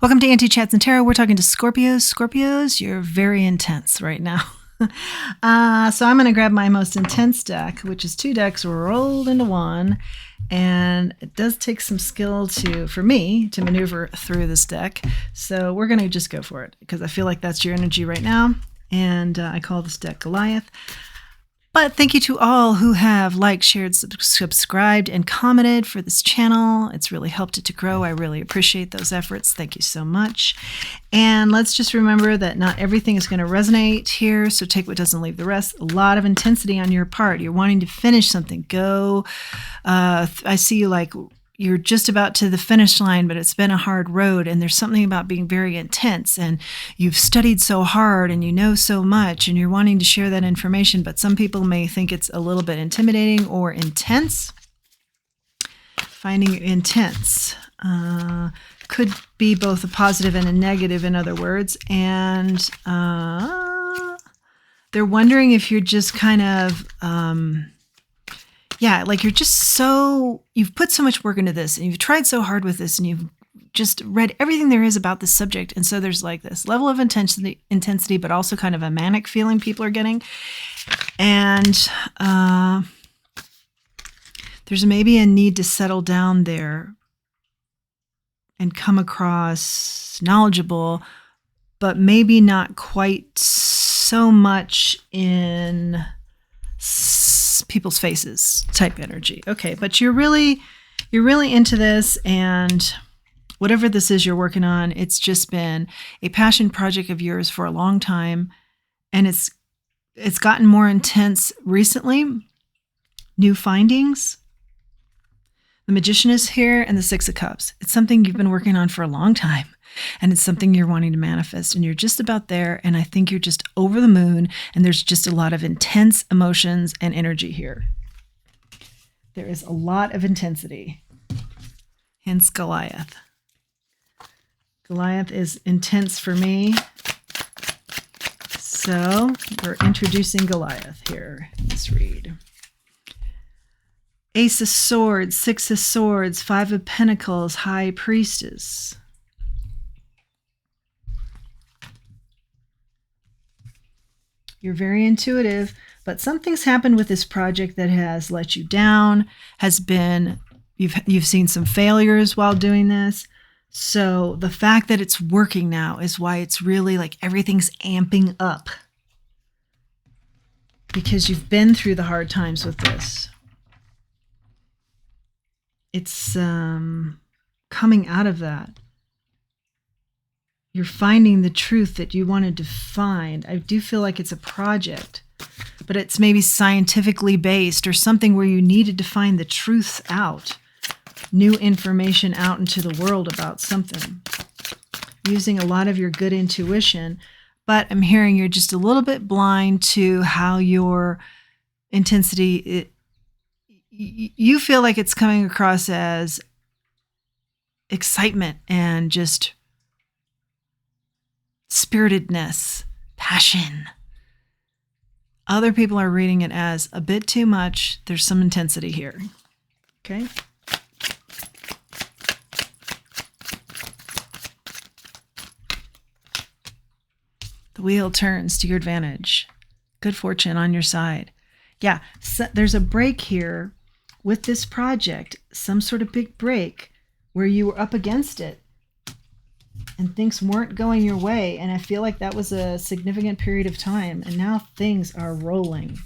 Welcome to Anti-Chats and Tarot. We're talking to Scorpios. Scorpios, you're very intense right now. So I'm going to grab my most intense deck, which is 2 decks rolled into one. And it does take some skill for me to maneuver through this deck. So we're going to just go for it because I feel like that's your energy right now. And I call this deck Goliath. But thank you to all who have liked, shared, subscribed, and commented for this channel. It's really helped it to grow. I really appreciate those efforts. Thank you so much. And let's just remember that not everything is going to resonate here, so take what doesn't, leave the rest. A lot of intensity on your part. You're wanting to finish something. Go. I see you like you're just about to the finish line, but it's been a hard road, and there's something about being very intense, and you've studied so hard and you know so much, and you're wanting to share that information, but some people may think it's a little bit intimidating or intense. Finding intense could be both a positive and a negative, in other words, and they're wondering if you're just kind of like you're just you've put so much work into this and you've tried so hard with this and you've just read everything there is about this subject. And so there's like this level of intensity, but also kind of a manic feeling people are getting. And there's maybe a need to settle down there and come across knowledgeable, but maybe not quite so much in people's faces type energy. Okay, but you're really into this, and whatever this is you're working on, it's just been a passion project of yours for a long time, and it's gotten more intense recently. New findings. The Magician is here, and the 6 of Cups. It's something you've been working on for a long time. And it's something you're wanting to manifest, and you're just about there, and I think you're just over the moon, and there's just a lot of intense emotions and energy here. There is a lot of intensity, hence Goliath. Goliath is intense for me, so we're introducing Goliath here in this read. Ace of Swords, 6 of Swords, 5 of Pentacles, High Priestess. You're very intuitive, but something's happened with this project that has let you down, you've seen some failures while doing this. So the fact that it's working now is why it's really like everything's amping up, because you've been through the hard times with this. It's coming out of that. You're finding the truth that you wanted to find. I do feel like it's a project, but it's maybe scientifically based or something where you needed to find the truth out, new information out into the world about something, using a lot of your good intuition. But I'm hearing you're just a little bit blind to how your intensity, you feel like it's coming across as excitement and just spiritedness, passion. Other people are reading it as a bit too much. There's some intensity here. Okay. The wheel turns to your advantage. Good fortune on your side. Yeah, so there's a break here with this project, some sort of big break where you were up against it and things weren't going your way. And I feel like that was a significant period of time. And now things are rolling.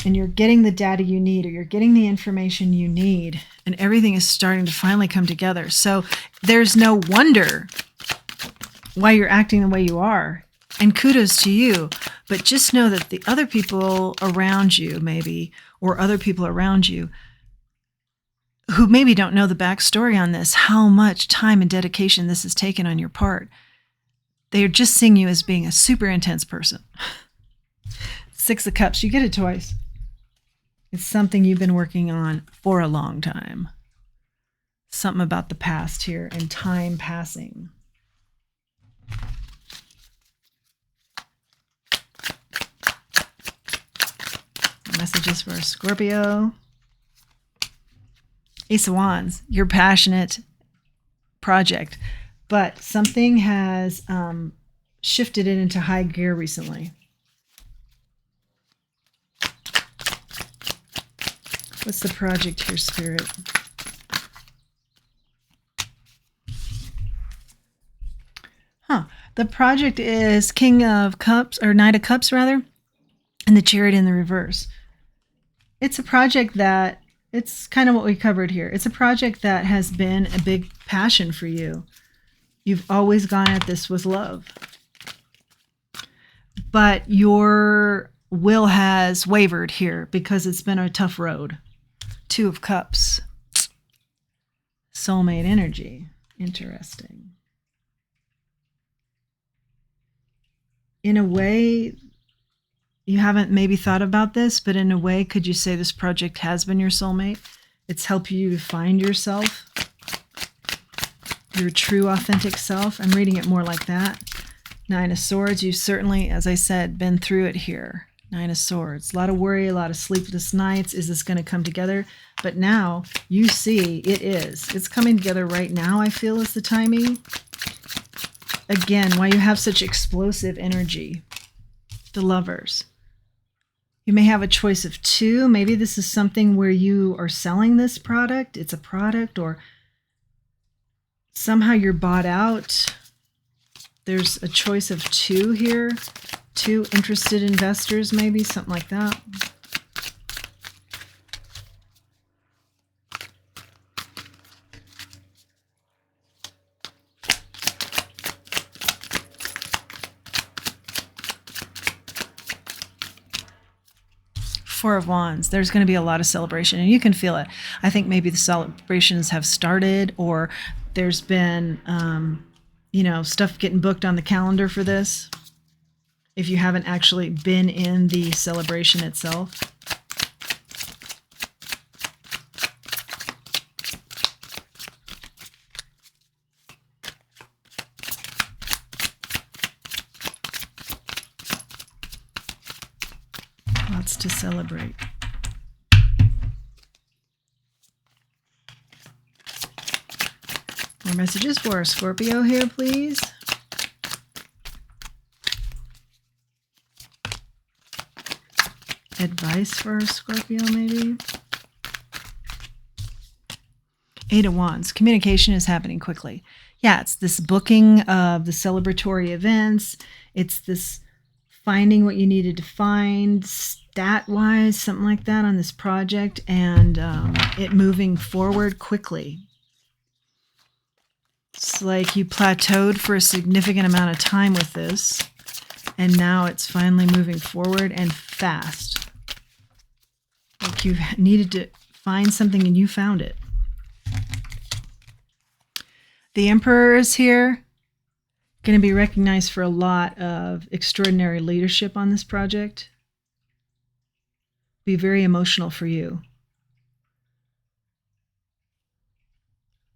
And you're getting the data you need, or you're getting the information you need. And everything is starting to finally come together. So there's no wonder why you're acting the way you are. And kudos to you. But just know that the other people around you, maybe, or other people around you, who maybe don't know the backstory on this, how much time and dedication this has taken on your part. They are just seeing you as being a super intense person. 6 of Cups, you get it twice. It's something you've been working on for a long time. Something about the past here and time passing. Messages for Scorpio. Ace of Wands, you're passionate, project, but something has shifted it into high gear recently. What's the project here, Spirit? The project is King of Cups, or Knight of Cups, rather, and the Chariot in the reverse. It's a project that, it's kind of what we covered here. It's a project that has been a big passion for you. You've always gone at this with love. But your will has wavered here because it's been a tough road. Two of Cups. Soulmate energy. Interesting. In a way, you haven't maybe thought about this, but in a way, could you say this project has been your soulmate? It's helped you to find yourself, your true, authentic self. I'm reading it more like that. Nine of Swords, you've certainly, as I said, been through it here. Nine of Swords, a lot of worry, a lot of sleepless nights. Is this going to come together? But now you see it is. It's coming together right now, I feel, is the timing. Again, why you have such explosive energy. The Lovers. You may have a choice of two. Maybe this is something where you are selling this product. It's a product, or somehow you're bought out. There's a choice of two here. Two interested investors, maybe, something like that. Four of Wands. There's going to be a lot of celebration, and you can feel it. I think maybe the celebrations have started, or there's been, stuff getting booked on the calendar for this. If you haven't actually been in the celebration itself. Lots to celebrate. More messages for our Scorpio here, please. Advice for our Scorpio, maybe. Eight of Wands. Communication is happening quickly. Yeah, it's this booking of the celebratory events. It's this finding what you needed to find stat-wise, something like that on this project, and it moving forward quickly. It's like you plateaued for a significant amount of time with this, and now it's finally moving forward and fast. Like you needed to find something and you found it. The Emperor is here. Going to be recognized for a lot of extraordinary leadership on this project. Be very emotional for you.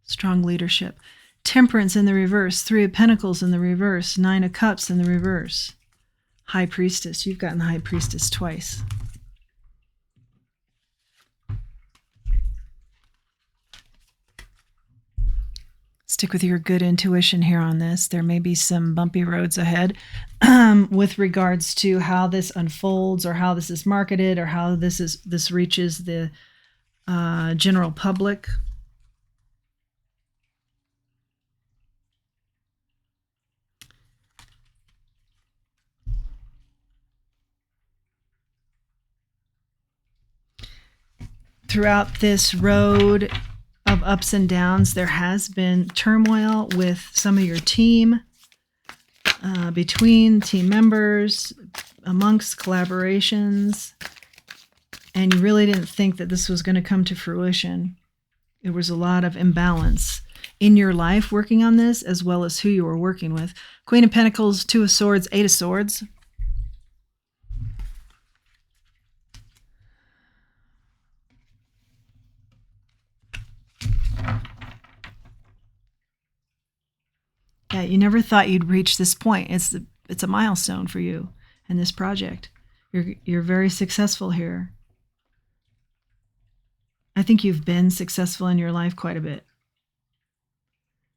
Strong leadership. Temperance in the reverse. Three of Pentacles in the reverse. Nine of Cups in the reverse. High Priestess. You've gotten the High Priestess twice. Stick with your good intuition here on this. There may be some bumpy roads ahead with regards to how this unfolds, or how this is marketed, or how this reaches the general public. Throughout this road of ups and downs, there has been turmoil with some of your team, between team members, amongst collaborations, and you really didn't think that this was going to come to fruition. There was a lot of imbalance in your life working on this, as well as who you were working with. Queen of Pentacles, Two of Swords, Eight of Swords. Yeah, you never thought you'd reach this point. It's a milestone for you in this project. You're very successful here. I think you've been successful in your life quite a bit.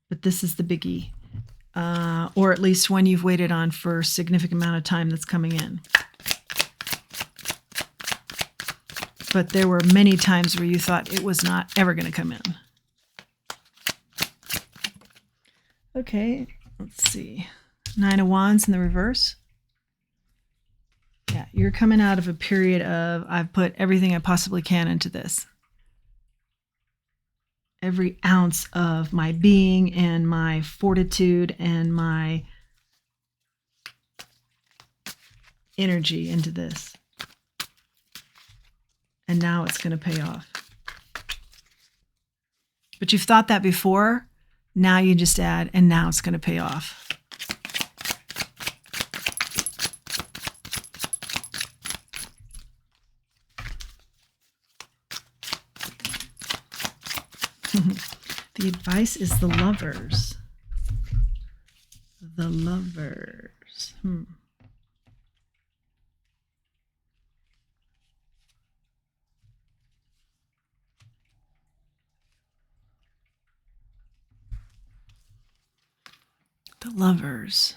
but this is the biggie. Or at least one you've waited on for a significant amount of time that's coming in. But there were many times where you thought it was not ever going to come in. Okay, let's see. 9 of Wands in the reverse. Yeah, you're coming out of a period of, I've put everything I possibly can into this. Every ounce of my being and my fortitude and my energy into this. And now it's going to pay off. But you've thought that before. Now you just add, and now it's going to pay off. The advice is the Lovers. The Lovers. The Lovers.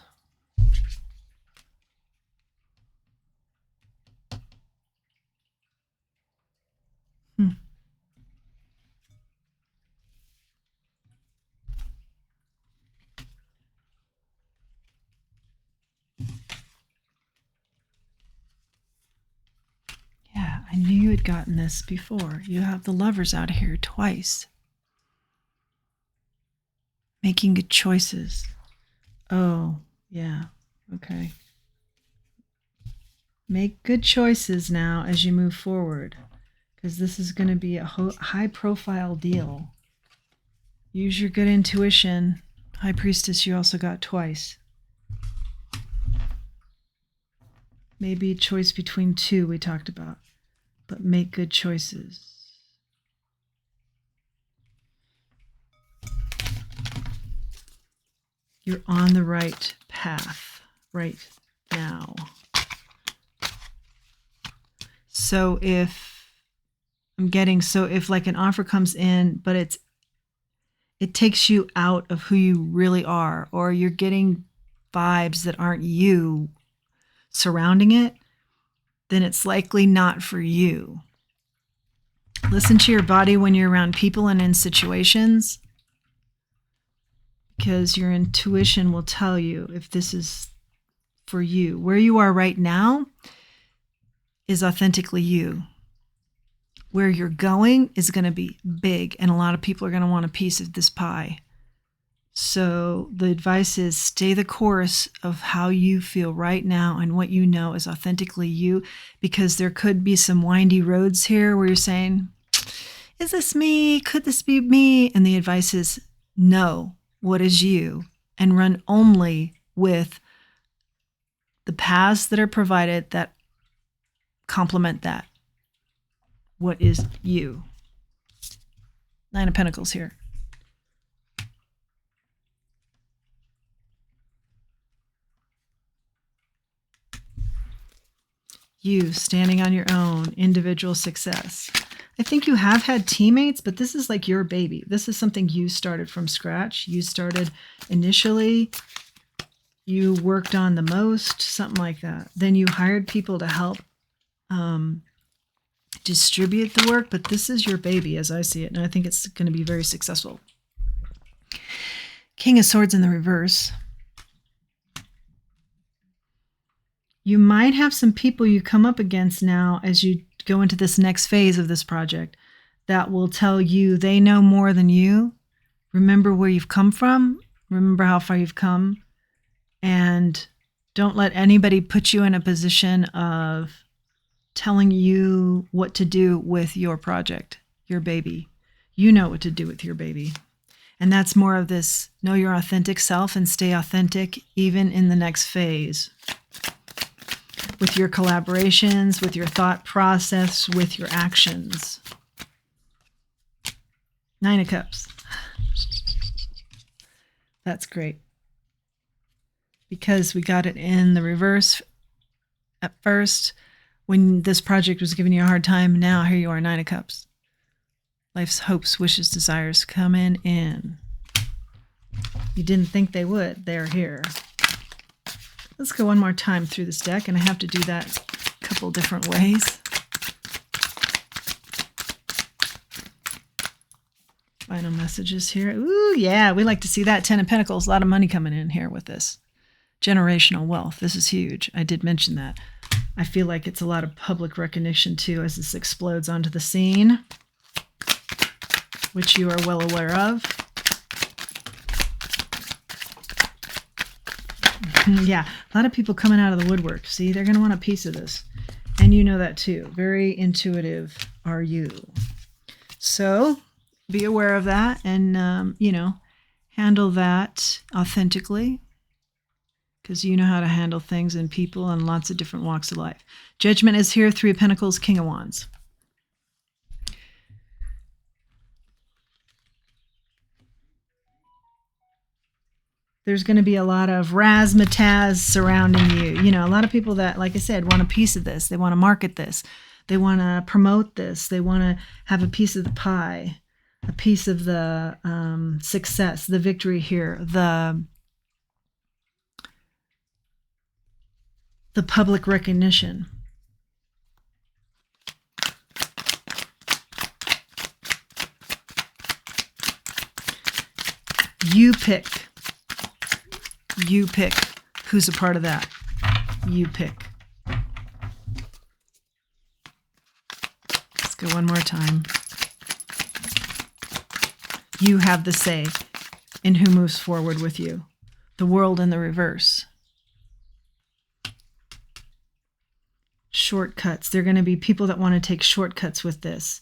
Yeah, I knew you had gotten this before. You have the Lovers out here twice. Making good choices. Oh, yeah. Okay. Make good choices now as you move forward, because this is going to be a high-profile deal. Use your good intuition. High Priestess, you also got twice. Maybe a choice between two we talked about, but make good choices. You're on the right path right now. So if like an offer comes in, but it takes you out of who you really are, or you're getting vibes that aren't you surrounding it, then it's likely not for you. Listen to your body when you're around people and in situations, because your intuition will tell you if this is for you. Where you are right now is authentically you. Where you're going is going to be big, and a lot of people are going to want a piece of this pie. So the advice is stay the course of how you feel right now and what you know is authentically you, because there could be some windy roads here where you're saying, is this me? Could this be me? And the advice is know what is you and run only with the paths that are provided that complement that. What is you? 9 of Pentacles here. You standing on your own, individual success. I think you have had teammates, but this is like your baby. This is something you started from scratch. You started initially. You worked on the most, something like that. Then you hired people to help distribute the work, but this is your baby as I see it, and I think it's going to be very successful. King of Swords in the reverse. You might have some people you come up against now as you go into this next phase of this project that will tell you they know more than you. Remember where you've come from. Remember how far you've come. And don't let anybody put you in a position of telling you what to do with your project, your baby. You know what to do with your baby. And that's more of this, know your authentic self and stay authentic even in the next phase. With your collaborations, with your thought process, with your actions. 9 of Cups. That's great. Because we got it in the reverse at first, when this project was giving you a hard time, now here you are, 9 of Cups. Life's hopes, wishes, desires coming in. You didn't think they would. They're here. Let's go one more time through this deck, and I have to do that a couple different ways. Final messages here. Ooh, yeah, we like to see that. 10 of Pentacles, a lot of money coming in here with this. Generational wealth. This is huge. I did mention that. I feel like it's a lot of public recognition, too, as this explodes onto the scene, which you are well aware of. Yeah, a lot of people coming out of the woodwork. See, they're going to want a piece of this. And you know that, too. Very intuitive are you. So be aware of that and, handle that authentically, because you know how to handle things and people in lots of different walks of life. Judgment is here. 3 of Pentacles, King of Wands. There's going to be a lot of razzmatazz surrounding you. You know, a lot of people that, like I said, want a piece of this. They want to market this. They want to promote this. They want to have a piece of the pie, a piece of the success, the victory here, the public recognition. You pick who's a part of that. You pick. Let's go one more time. You have the say in who moves forward with you. The world in the reverse. Shortcuts. There are going to be people that want to take shortcuts with this.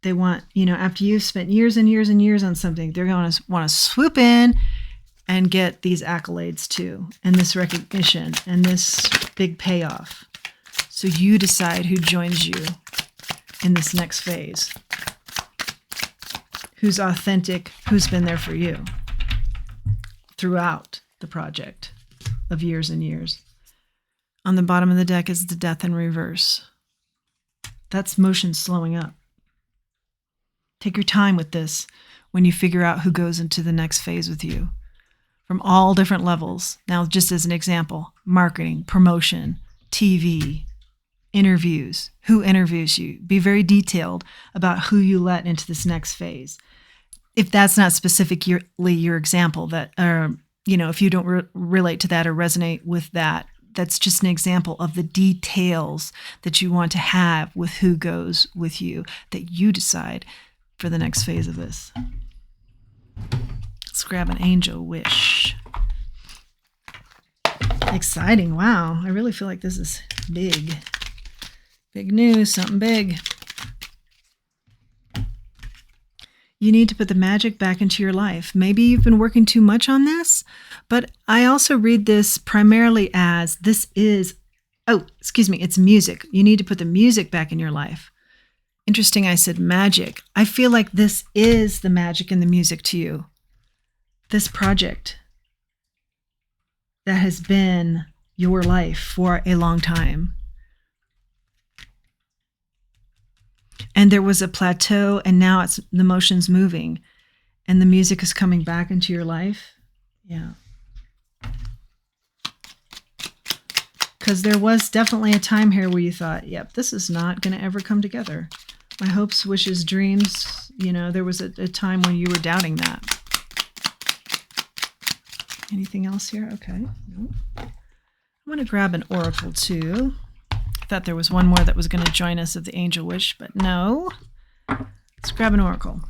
They want, after you've spent years and years and years on something, they're going to want to swoop in and get these accolades too, and this recognition, and this big payoff. So you decide who joins you in this next phase. Who's authentic, who's been there for you throughout the project of years and years. On the bottom of the deck is the Death in reverse. That's motion slowing up. Take your time with this when you figure out who goes into the next phase with you from all different levels. Now, just as an example, marketing, promotion, TV, interviews, who interviews you. Be very detailed about who you let into this next phase. If that's not specifically your example, that, if you don't relate to that or resonate with that, that's just an example of the details that you want to have with who goes with you, that you decide for the next phase of this. Let's grab an angel wish. Exciting. Wow. I really feel like this is big. Big news, something big. You need to put the magic back into your life. Maybe you've been working too much on this, but I also read this primarily as it's music. You need to put the music back in your life. Interesting, I said magic. I feel like this is the magic and the music to you. This project that has been your life for a long time. And there was a plateau, and now the motion's moving, and the music is coming back into your life. Yeah. Because there was definitely a time here where you thought, yep, this is not going to ever come together. My hopes, wishes, dreams, there was a time when you were doubting that. Anything else here? Okay. No. I'm going to grab an oracle too. I thought there was one more that was going to join us of the angel wish, but no. Let's grab an oracle.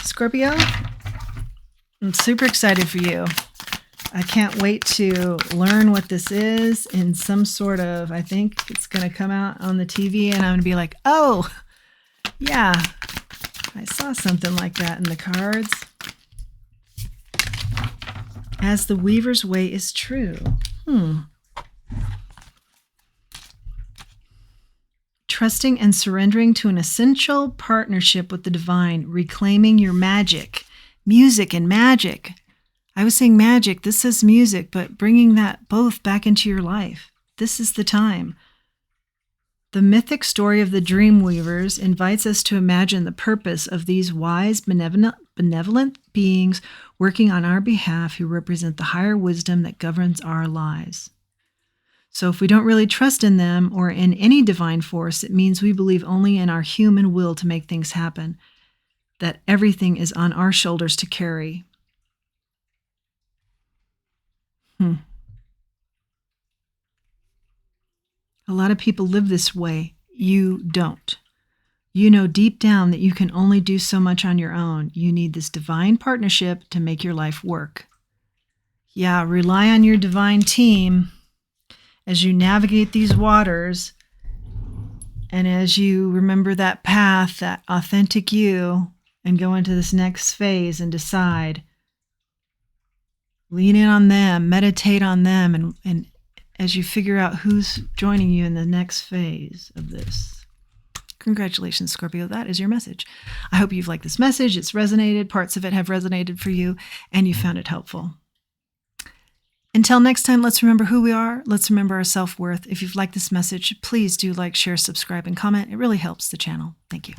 Scorpio, I'm super excited for you. I can't wait to learn what this is in some sort of, I think it's going to come out on the TV and I'm going to be like, oh, yeah, I saw something like that in the cards. As the weaver's way is true. Trusting and surrendering to an essential partnership with the divine, reclaiming your magic, music and magic. I was saying magic, this says music, but bringing that both back into your life. This is the time The mythic story of the dream weavers invites us to imagine the purpose of these wise, benevolent beings working on our behalf who represent the higher wisdom that governs our lives. So if we don't really trust in them or in any divine force, it means we believe only in our human will to make things happen, that everything is on our shoulders to carry. A lot of people live this way. You don't. You know deep down that you can only do so much on your own. You need this divine partnership to make your life work. Yeah, rely on your divine team as you navigate these waters and as you remember that path, that authentic you, and go into this next phase and decide. Lean in on them, meditate on them, and as you figure out who's joining you in the next phase of this. Congratulations, Scorpio. That is your message. I hope you've liked this message. It's resonated. Parts of it have resonated for you, and you found it helpful. Until next time, let's remember who we are. Let's remember our self-worth. If you've liked this message, please do like, share, subscribe, and comment. It really helps the channel. Thank you.